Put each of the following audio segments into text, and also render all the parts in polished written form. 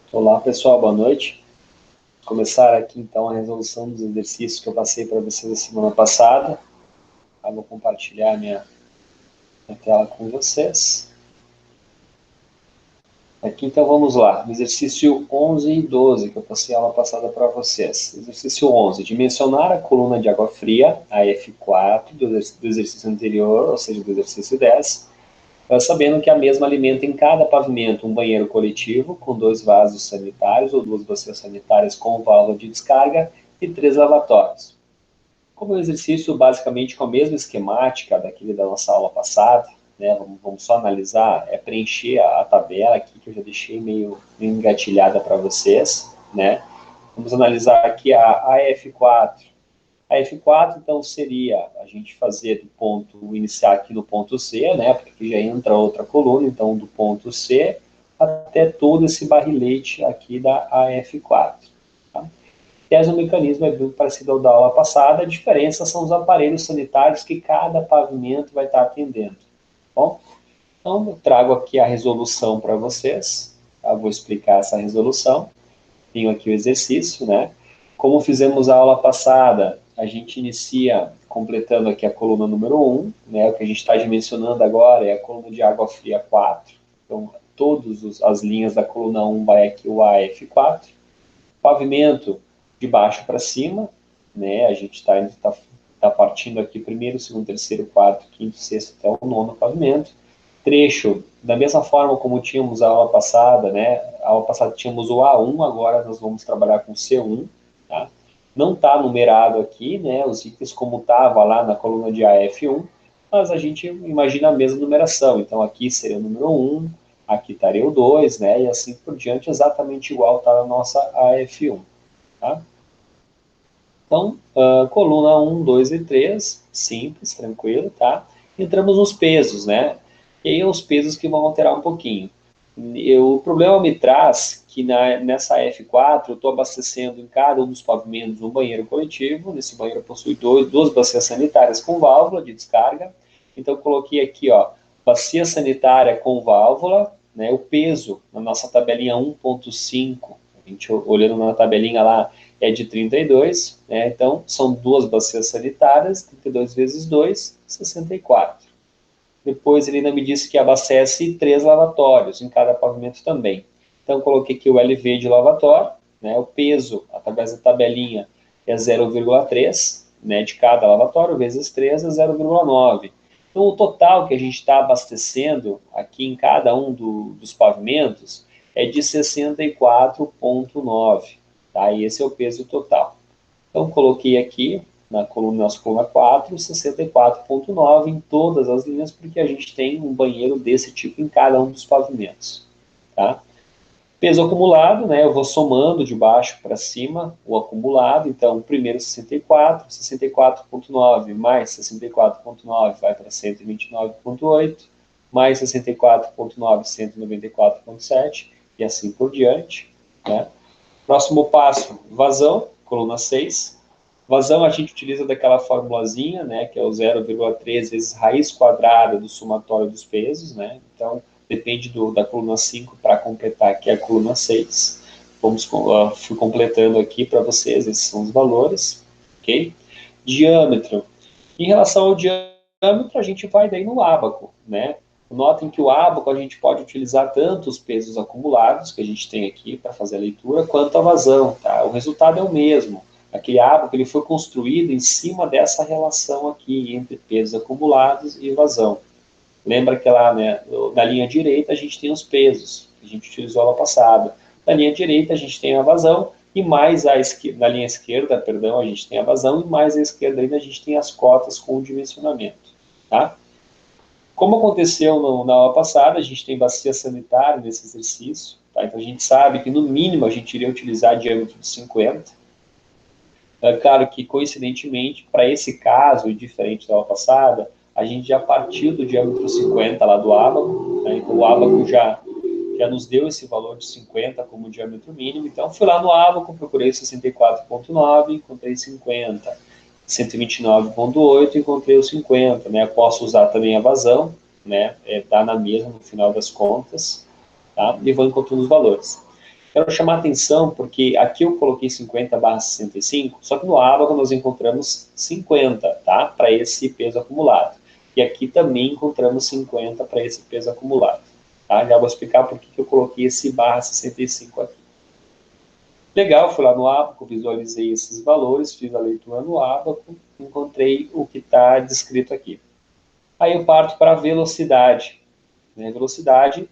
Olá pessoal, boa noite. Começar aqui então a resolução dos exercícios que eu passei para vocês a semana passada. Vou compartilhar minha tela com vocês. Aqui então vamos lá, no exercício 11 e 12 que eu passei a aula passada para vocês. Exercício 11, dimensionar a coluna de água fria, a F4, do exercício anterior, ou seja, do exercício 10, sabendo que a mesma alimenta em cada pavimento um banheiro coletivo com 2 vasos sanitários ou 2 bacias sanitárias com válvula de descarga e 3 lavatórios. Como o exercício basicamente com a mesma esquemática daquele da nossa aula passada, né, vamos só analisar, preencher a tabela aqui que eu já deixei meio engatilhada para vocês, né? Vamos analisar aqui a F4. A F4, então, seria a gente fazer do ponto, iniciar aqui no ponto C, né, porque aqui já entra outra coluna, então do ponto C até todo esse barrilete aqui da AF4. Tá? E o mecanismo é bem parecido ao da aula passada, a diferença são os aparelhos sanitários que cada pavimento vai estar atendendo. Bom, então eu trago aqui a resolução para vocês, tá? Vou explicar essa resolução, tenho aqui o exercício, né? Como fizemos a aula passada, a gente inicia completando aqui a coluna número 1, né? O que a gente está dimensionando agora é a coluna de água fria 4. Então, todas as linhas da coluna 1 vai aqui o AF4. Pavimento de baixo para cima, né? A gente tá partindo aqui primeiro, segundo, terceiro, quarto, quinto, sexto até o nono pavimento. Trecho, da mesma forma como tínhamos a aula passada, né? A aula passada tínhamos o A1, agora nós vamos trabalhar com C1, tá? Não está numerado aqui, né? Os itens como estava lá na coluna de AF1, mas a gente imagina a mesma numeração. Então aqui seria o número 1, aqui estaria o 2, né? E assim por diante, exatamente igual está na nossa AF1, tá? Então, coluna 1, 2 e 3, simples, tranquilo, tá? Entramos nos pesos, né? E aí os pesos que vão alterar um pouquinho. O problema me traz que nessa F4 eu estou abastecendo em cada um dos pavimentos um banheiro coletivo. Nesse banheiro possui duas bacias sanitárias com válvula de descarga. Então eu coloquei aqui, ó, bacia sanitária com válvula, né? O peso na nossa tabelinha 1.5, a gente olhando na tabelinha lá, é de 32, né? Então são duas bacias sanitárias, 32 vezes 2, 64. Depois ele ainda me disse que abastece 3 lavatórios em cada pavimento também. Então coloquei aqui o LV de lavatório, né? O peso através da tabelinha é 0,3, né, de cada lavatório, vezes 3 é 0,9. Então o total que a gente está abastecendo aqui em cada um dos pavimentos é de 64,9. Tá? E esse é o peso total. Então, coloquei aqui na coluna, nossa coluna 4, 64,9 em todas as linhas, porque a gente tem um banheiro desse tipo em cada um dos pavimentos. Tá? Peso acumulado, né? Eu vou somando de baixo para cima o acumulado. Então, primeiro 64, 64,9 mais 64,9 vai para 129,8, mais 64,9, 194,7 e assim por diante. Né? Próximo passo, vazão, coluna 6. Vazão a gente utiliza daquela formulazinha, né, que é o 0,3 vezes raiz quadrada do somatório dos pesos, né? Então, depende da coluna 5 para completar aqui a coluna 6. Fui completando aqui para vocês, esses são os valores, ok? Diâmetro. Em relação ao diâmetro, a gente vai daí no ábaco, né? Notem que o ábaco a gente pode utilizar tanto os pesos acumulados, que a gente tem aqui para fazer a leitura, quanto a vazão, tá? O resultado é o mesmo. Aquele ábaco ele foi construído em cima dessa relação aqui entre pesos acumulados e vazão. Lembra que lá, né, na linha direita a gente tem os pesos, que a gente utilizou lá passada. Na linha direita a gente tem a vazão e mais na linha esquerda, perdão, a gente tem a vazão e mais à esquerda ainda a gente tem as cotas com o dimensionamento, tá? Como aconteceu na aula passada, a gente tem bacia sanitária nesse exercício, tá? Então a gente sabe que no mínimo a gente iria utilizar diâmetro de 50. É claro que, coincidentemente, para esse caso, e diferente da aula passada, a gente já partiu do diâmetro 50 lá do ábaco, né? Então o ábaco já nos deu esse valor de 50 como diâmetro mínimo, então fui lá no ábaco, procurei 64,9, encontrei 50, 129,8, encontrei o 50, né? Posso usar também a vazão, né? Dá na mesma no final das contas, tá? E vou encontrando os valores. Quero chamar a atenção porque aqui eu coloquei 50/65, só que no ábaco nós encontramos 50, tá? Para esse peso acumulado. E aqui também encontramos 50 para esse peso acumulado. Tá? Já vou explicar por que eu coloquei esse /65 aqui. Legal, fui lá no ábaco, visualizei esses valores, fiz a leitura no ábaco, encontrei o que está descrito aqui. Aí eu parto para a velocidade. Né? Velocidade,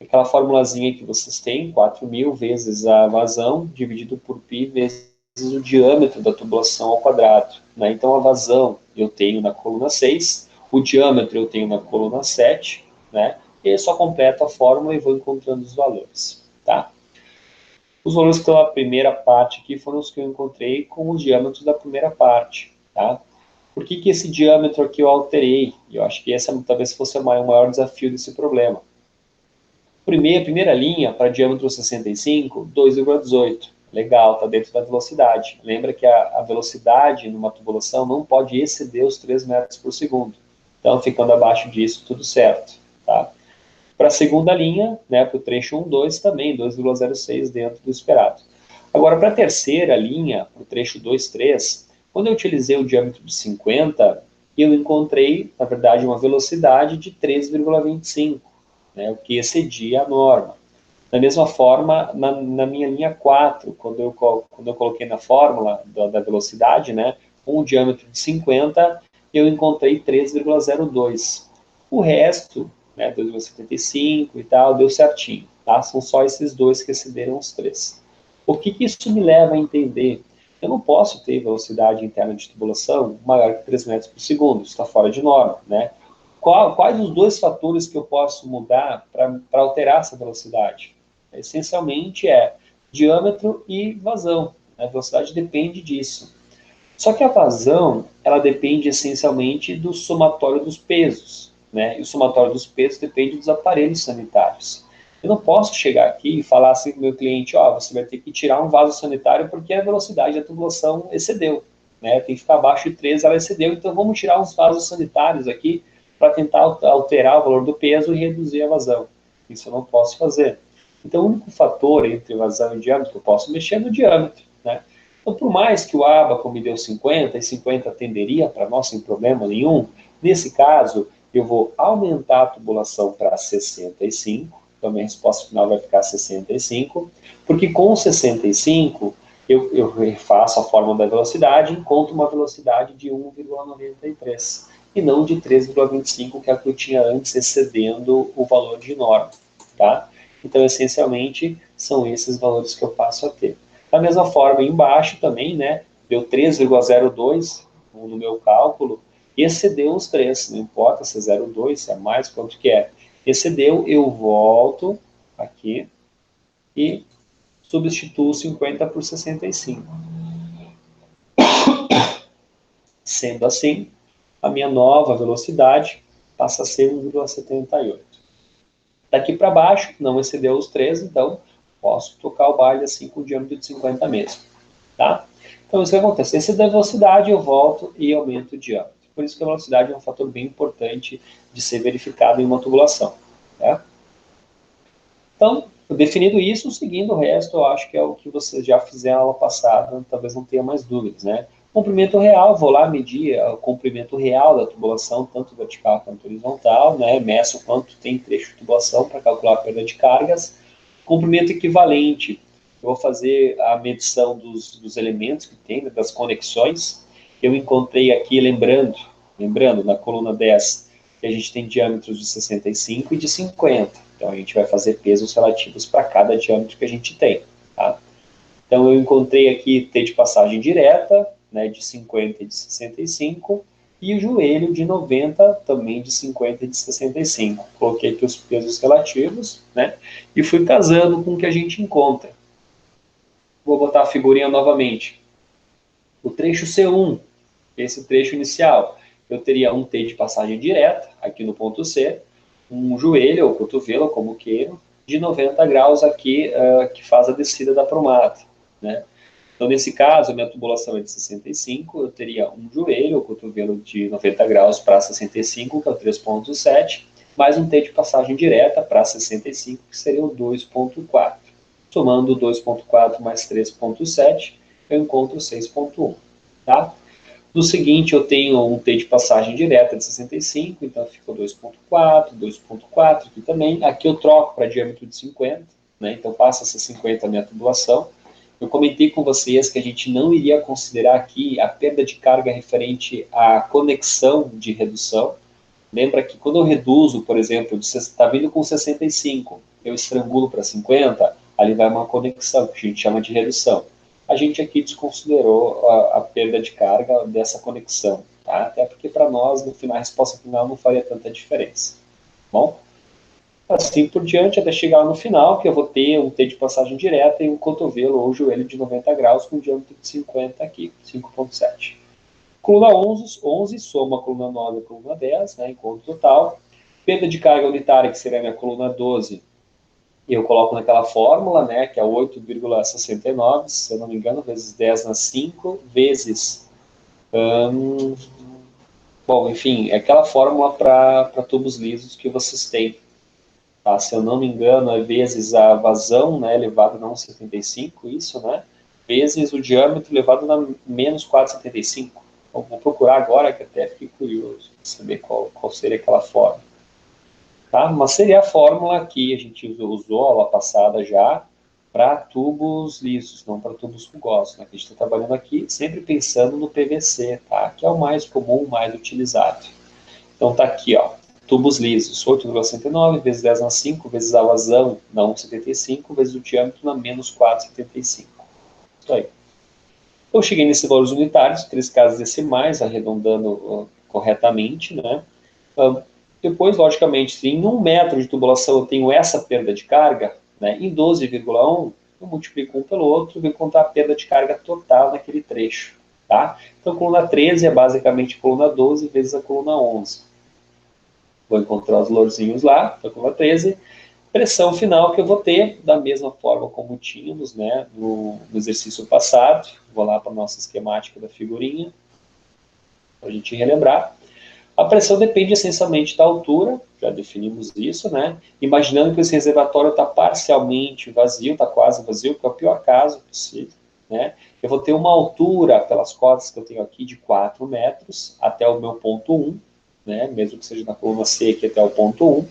aquela formulazinha que vocês têm, 4.000 vezes a vazão, dividido por π vezes o diâmetro da tubulação ao quadrado. Né? Então, a vazão eu tenho na coluna 6, o diâmetro eu tenho na coluna 7, né? E eu só completo a fórmula e vou encontrando os valores. Tá? Os valores pela primeira parte aqui foram os que eu encontrei com os diâmetros da primeira parte. Tá? Por que esse diâmetro aqui eu alterei? Eu acho que esse talvez fosse o maior desafio desse problema. Primeira linha, para diâmetro 65, 2,18. Legal, está dentro da velocidade. Lembra que a velocidade numa tubulação não pode exceder os 3 metros por segundo. Então, ficando abaixo disso, tudo certo. Tá? Para a segunda linha, né, para o trecho 1, 2, também 2,06 dentro do esperado. Agora, para a terceira linha, para o trecho 2, 3, quando eu utilizei o diâmetro de 50, eu encontrei, na verdade, uma velocidade de 3,25. Né, o que excedia a norma. Da mesma forma, na minha linha 4, quando eu coloquei na fórmula da velocidade, né, com um diâmetro de 50, eu encontrei 3,02. O resto, né, 2,75 e tal, deu certinho. Tá? São só esses dois que excederam os 3. O que isso me leva a entender? Eu não posso ter velocidade interna de tubulação maior que 3 metros por segundo, isso está fora de norma, né? Quais os dois fatores que eu posso mudar para alterar essa velocidade? Essencialmente diâmetro e vazão. A velocidade depende disso. Só que a vazão, ela depende essencialmente do somatório dos pesos. Né? E o somatório dos pesos depende dos aparelhos sanitários. Eu não posso chegar aqui e falar assim para o meu cliente, você vai ter que tirar um vaso sanitário porque a velocidade da tubulação excedeu. Né? Tem que ficar abaixo de 3, ela excedeu, então vamos tirar uns vasos sanitários aqui para tentar alterar o valor do peso e reduzir a vazão. Isso eu não posso fazer. Então, o único fator entre vazão e diâmetro que eu posso mexer é no diâmetro. Né? Então, por mais que o ábaco me deu 50, e 50 tenderia para nós sem problema nenhum, nesse caso, eu vou aumentar a tubulação para 65, então minha resposta final vai ficar 65, porque com 65 eu refaço a fórmula da velocidade e encontro uma velocidade de 1,93 e não de 3,25, que é a que eu tinha antes, excedendo o valor de norma. Tá? Então, essencialmente, são esses valores que eu passo a ter. Da mesma forma, embaixo também, né, deu 3,02 no meu cálculo, e excedeu os 3, não importa se é 0,2, se é mais, quanto que é. Excedeu, eu volto aqui e substituo 50 por 65. Sendo assim, a minha nova velocidade passa a ser 1,78. Daqui para baixo, não excedeu os 3, então posso tocar o baile assim com o diâmetro de 50 mesmo. Tá? Então, isso que acontece. Esse da velocidade, eu volto e aumento o diâmetro. Por isso que a velocidade é um fator bem importante de ser verificado em uma tubulação. Tá? Então, definido isso, seguindo o resto, eu acho que é o que vocês já fizeram na aula passada, talvez não tenha mais dúvidas, né? Comprimento real, vou lá medir o comprimento real da tubulação, tanto vertical quanto horizontal, né? Meço quanto tem trecho de tubulação para calcular a perda de cargas. Comprimento equivalente, eu vou fazer a medição dos elementos que tem, das conexões. Eu encontrei aqui, lembrando, na coluna 10, que a gente tem diâmetros de 65 e de 50. Então, a gente vai fazer pesos relativos para cada diâmetro que a gente tem. Tá? Então, eu encontrei aqui T de passagem direta, né, de 50 e de 65, e o joelho de 90, também de 50 e de 65. Coloquei aqui os pesos relativos, né, e fui casando com o que a gente encontra. Vou botar a figurinha novamente. O trecho C1, esse trecho inicial, eu teria um T de passagem direta, aqui no ponto C, um joelho ou cotovelo, como queiram, de 90 graus aqui, que faz a descida da promata. Né? Então, nesse caso, a minha tubulação é de 65, eu teria um joelho ou cotovelo de 90 graus para 65, que é o 3,7, mais um T de passagem direta para 65, que seria o 2,4. somando 2,4 mais 3,7, eu encontro 6,1, tá? No seguinte, eu tenho um T de passagem direta de 65, então ficou 2,4, 2,4 aqui também. Aqui eu troco para diâmetro de 50, né? Então passa a ser 50 a minha tubulação. Eu comentei com vocês que a gente não iria considerar aqui a perda de carga referente à conexão de redução. Lembra que quando eu reduzo, por exemplo, está vindo com 65, eu estrangulo para 50, ali vai uma conexão, que a gente chama de redução. A gente aqui desconsiderou a perda de carga dessa conexão, tá? Até porque para nós, no final, a resposta final não faria tanta diferença. Bom, assim por diante, até chegar lá no final, que eu vou ter um T de passagem direta e um cotovelo ou joelho de 90 graus com diâmetro de 50 aqui, 5,7. Coluna 11 soma a coluna 9 e a coluna 10, né, encontro total. Perda de carga unitária, que seria a minha coluna 12, eu coloco naquela fórmula, né, que é 8,69, se eu não me engano, vezes 10 na 5, vezes... bom, enfim, é aquela fórmula para tubos lisos que vocês têm. Tá? Se eu não me engano, é vezes a vazão, né, elevado a 1,75, isso, né, vezes o diâmetro elevado a menos 4,75. Vou procurar agora, que até fiquei curioso de saber qual seria aquela fórmula. Tá? Mas seria a fórmula que a gente usou aula passada já para tubos lisos, não para tubos rugosos. Né? A gente está trabalhando aqui sempre pensando no PVC, tá? Que é o mais comum, mais utilizado. Então está aqui, ó, tubos lisos, 8,69 vezes 10 na 5, vezes a vazão na 1,75, vezes o diâmetro na menos 4,75. Isso aí. Eu cheguei nesses valores unitários, 3 casas decimais, arredondando corretamente, né? Depois, logicamente, se em 1 metro de tubulação eu tenho essa perda de carga, né, em 12,1, eu multiplico um pelo outro e vou encontrar a perda de carga total naquele trecho. Tá? Então, a coluna 13 é basicamente a coluna 12 vezes a coluna 11. Vou encontrar os valorzinhos lá, da coluna 13. Pressão final que eu vou ter, da mesma forma como tínhamos, né, no exercício passado. Vou lá para a nossa esquemática da figurinha, para a gente relembrar. A pressão depende essencialmente da altura, já definimos isso, né? Imaginando que esse reservatório está parcialmente vazio, está quase vazio, que é o pior caso possível, né? Eu vou ter uma altura, pelas cotas que eu tenho aqui, de 4 metros até o meu ponto 1, né? Mesmo que seja na coluna C aqui até o ponto 1.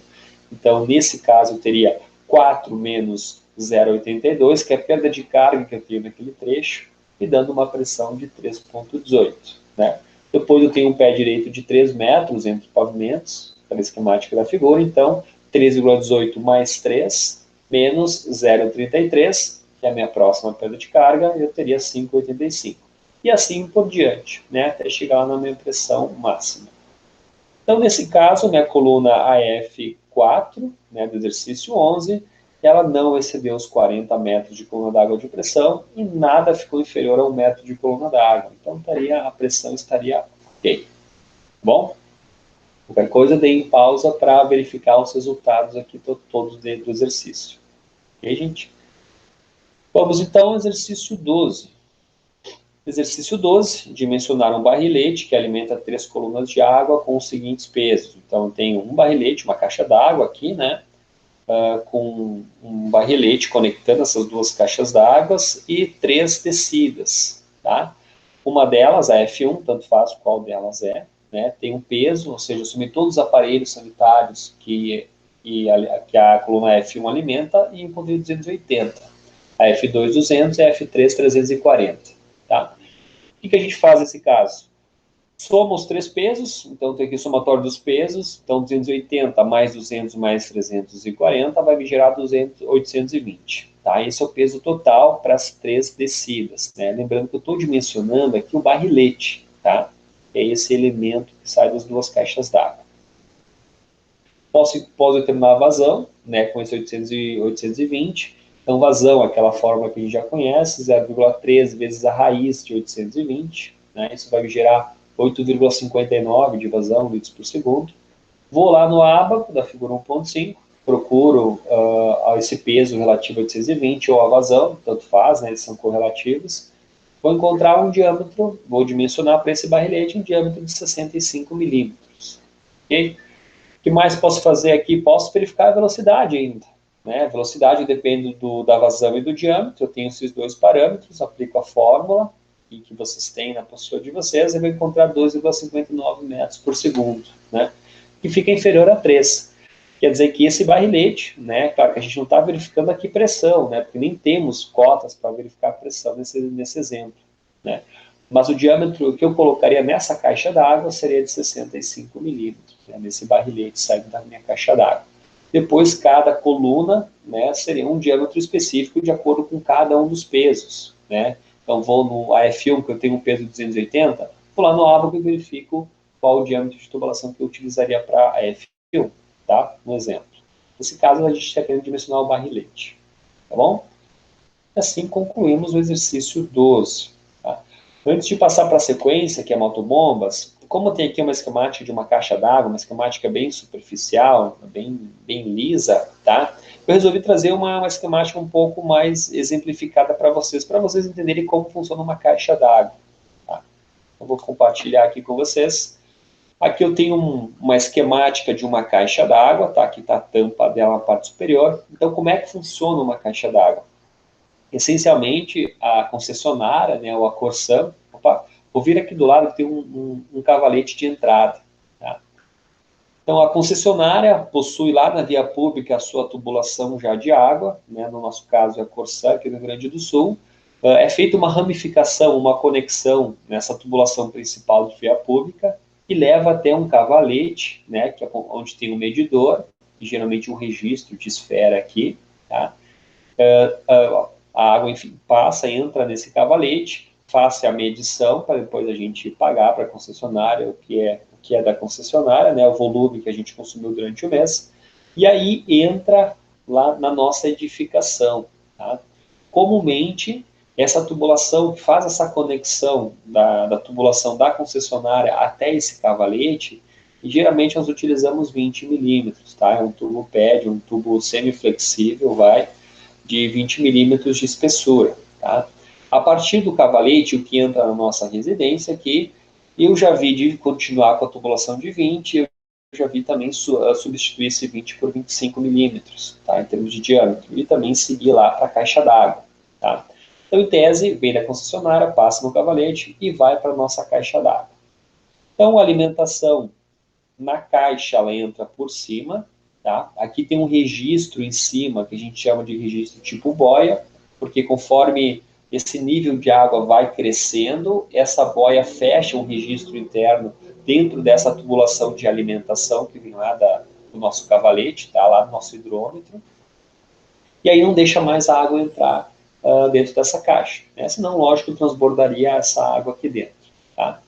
Então, nesse caso, eu teria 4 menos 0,82, que é a perda de carga que eu tenho naquele trecho, me dando uma pressão de 3,18, né? Depois eu tenho um pé direito de 3 metros entre pavimentos, pela esquemática da figura, então 3,18 mais 3, menos 0,33, que é a minha próxima perda de carga, eu teria 5,85. E assim por diante, né, até chegar lá na minha pressão máxima. Então, nesse caso, minha coluna AF4, né, do exercício 11, ela não excedeu os 40 metros de coluna d'água de pressão e nada ficou inferior a 1 metro de coluna d'água. Então, a pressão estaria ok. Bom, qualquer coisa, dei em pausa para verificar os resultados aqui todos dentro do exercício. Ok, gente? Vamos então ao exercício 12. Exercício 12, dimensionar um barrilete que alimenta 3 colunas de água com os seguintes pesos. Então, eu tenho um barrilete, uma caixa d'água aqui, né? Com um barrilete conectando essas 2 caixas d'água e 3 descidas, tá? Uma delas, a F1, tanto faz qual delas é, né? Tem um peso, ou seja, eu sumi todos os aparelhos sanitários que a coluna F1 alimenta e encontrei 280. A F2, 200 e a F3, 340. Tá? O que a gente faz nesse caso? Soma os 3 pesos, então tem aqui o somatório dos pesos, então 280 mais 200 mais 340 vai me gerar 820. Tá? Esse é o peso total para as 3 descidas. Né? Lembrando que eu estou dimensionando aqui o barrilete, tá? É esse elemento que sai das 2 caixas d'água. Posso determinar a vazão, né, com esse 820. Então, vazão, aquela fórmula que a gente já conhece, 0,3 vezes a raiz de 820. Né, isso vai me gerar 8,59 de vazão, litros por segundo. Vou lá no ábaco da figura 1.5, procuro esse peso relativo a 820 ou a vazão, tanto faz, né, eles são correlativos. Vou encontrar um diâmetro, vou dimensionar para esse barrilete um diâmetro de 65 milímetros. Ok? O que mais posso fazer aqui? Posso verificar a velocidade ainda. né? Velocidade depende da vazão e do diâmetro. Eu tenho esses dois parâmetros, aplico a fórmula que vocês têm na postura de vocês e vou encontrar 2,59 metros por segundo, né? Que fica inferior a 3. Quer dizer que esse barrilete, né? Claro que a gente não está verificando aqui pressão, né? Porque nem temos cotas para verificar a pressão nesse exemplo, né? Mas o diâmetro que eu colocaria nessa caixa d'água seria de 65 milímetros, né? Nesse barrilete saindo da minha caixa d'água. Depois, cada coluna, né, seria um diâmetro específico de acordo com cada um dos pesos, né? Então, vou no AF1, que eu tenho um peso de 280, vou lá no ábaco e verifico qual o diâmetro de tubulação que eu utilizaria para AF1, tá? Um exemplo. Nesse caso, a gente está querendo dimensionar o barrilete, tá bom? Assim concluímos o exercício 12. Tá? Antes de passar para a sequência, que é motobombas, como tem aqui uma esquemática de uma caixa d'água, uma esquemática bem superficial, bem lisa, tá? Eu resolvi trazer uma esquemática um pouco mais exemplificada para vocês entenderem como funciona uma caixa d'água. Tá? Eu vou compartilhar aqui com vocês. Aqui eu tenho uma esquemática de uma caixa d'água, tá? Aqui está a tampa dela na parte superior. Então, como é que funciona uma caixa d'água? Essencialmente, a concessionária, né, ou a Corsan, vou vir aqui do lado que tem um cavalete de entrada. Tá? Então, a concessionária possui lá na via pública a sua tubulação já de água, né, no nosso caso é a Corsan, aqui no Rio Grande do Sul. É feita uma ramificação, uma conexão nessa tubulação principal de via pública e leva até um cavalete, né, que é onde tem um medidor, e geralmente um registro de esfera aqui, tá? A água, enfim, passa, entra nesse cavalete, faça a medição para depois a gente pagar para a concessionária o que é da concessionária, né, o volume que a gente consumiu durante o mês, e aí entra lá na nossa edificação. Tá? Comumente, essa tubulação que faz essa conexão da tubulação da concessionária até esse cavalete, e geralmente nós utilizamos 20 milímetros, tá? É um tubo PED, um tubo semiflexível, de 20 milímetros de espessura. Tá? A partir do cavalete, o que entra na nossa residência aqui, eu já vi de continuar com a tubulação de 20, eu já vi também substituir esse 20 por 25 milímetros, tá? Em termos de diâmetro, e também seguir lá para a caixa d'água. Tá? Então, em tese, vem da concessionária, passa no cavalete e vai para a nossa caixa d'água. Então, a alimentação na caixa, ela entra por cima, tá? Aqui tem um registro em cima, que a gente chama de registro tipo boia, porque conforme esse nível de água vai crescendo, essa boia fecha um registro interno dentro dessa tubulação de alimentação que vem lá do nosso cavalete, tá? Lá do nosso hidrômetro, e aí não deixa mais a água entrar dentro dessa caixa, né? Senão, lógico, transbordaria essa água aqui dentro, tá?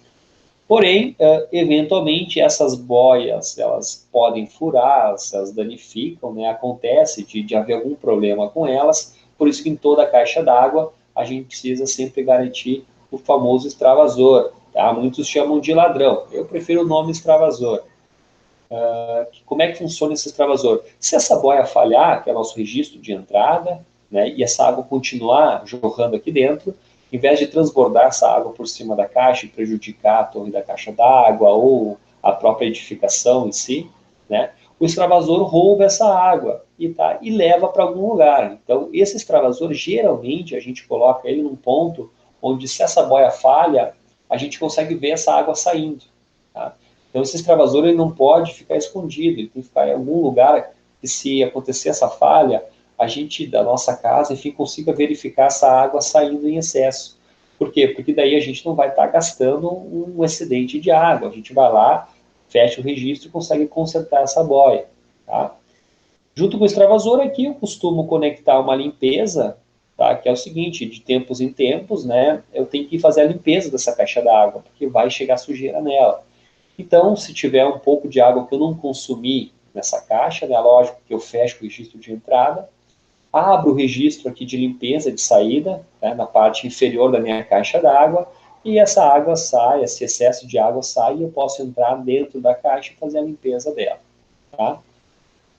Porém, eventualmente, essas boias, elas podem furar, elas danificam, né? Acontece de haver algum problema com elas, por isso que em toda a caixa d'água a gente precisa sempre garantir o famoso extravasor, tá? Muitos chamam de ladrão, eu prefiro o nome extravasor. Como é que funciona esse extravasor? Se essa boia falhar, que é o nosso registro de entrada, né, e essa água continuar jorrando aqui dentro, em vez de transbordar essa água por cima da caixa e prejudicar a torre da caixa d'água ou a própria edificação em si, né, o extravasor rouba essa água e leva para algum lugar. Então, esse extravasor, geralmente, a gente coloca ele num ponto onde, se essa boia falha, a gente consegue ver essa água saindo. Tá? Então, esse extravasor ele não pode ficar escondido, ele tem que ficar em algum lugar que, se acontecer essa falha, a gente, da nossa casa, enfim, consiga verificar essa água saindo em excesso. Por quê? Porque daí a gente não vai estar gastando um excedente de água. A gente vai lá, fecha o registro e consegue consertar essa boia. Tá? Junto com o extravasor aqui, eu costumo conectar uma limpeza, tá? Que é o seguinte, de tempos em tempos, né, eu tenho que fazer a limpeza dessa caixa d'água, porque vai chegar sujeira nela. Então, se tiver um pouco de água que eu não consumi nessa caixa, né, lógico que eu fecho o registro de entrada, abro o registro aqui de limpeza de saída, né, na parte inferior da minha caixa d'água, e essa água sai, esse excesso de água sai, e eu posso entrar dentro da caixa e fazer a limpeza dela. Tá?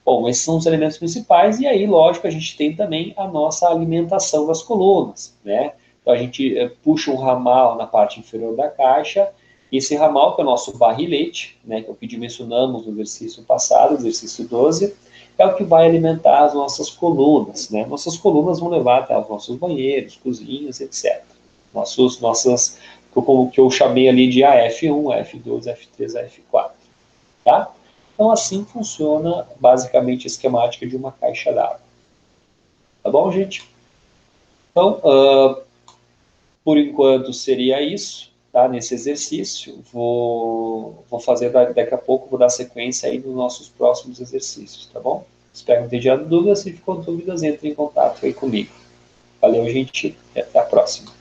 Bom, esses são os elementos principais, e aí, lógico, a gente tem também a nossa alimentação das colunas, né? Então, a gente puxa um ramal na parte inferior da caixa, e esse ramal, que é o nosso barrilete, né, que é o que dimensionamos no exercício passado, exercício 12, é o que vai alimentar as nossas colunas, né? Nossas colunas vão levar até os nossos banheiros, cozinhas, etc. Nossas, que eu chamei ali de AF1, AF2, AF3, AF4, tá? Então, assim funciona basicamente a esquemática de uma caixa d'água. Tá bom, gente? Então, por enquanto seria isso, tá? Nesse exercício. Vou fazer daqui a pouco, vou dar sequência aí nos nossos próximos exercícios, tá bom? Espero não ter gerado dúvidas. Se ficou dúvidas, entre em contato aí comigo. Valeu, gente, e até a próxima.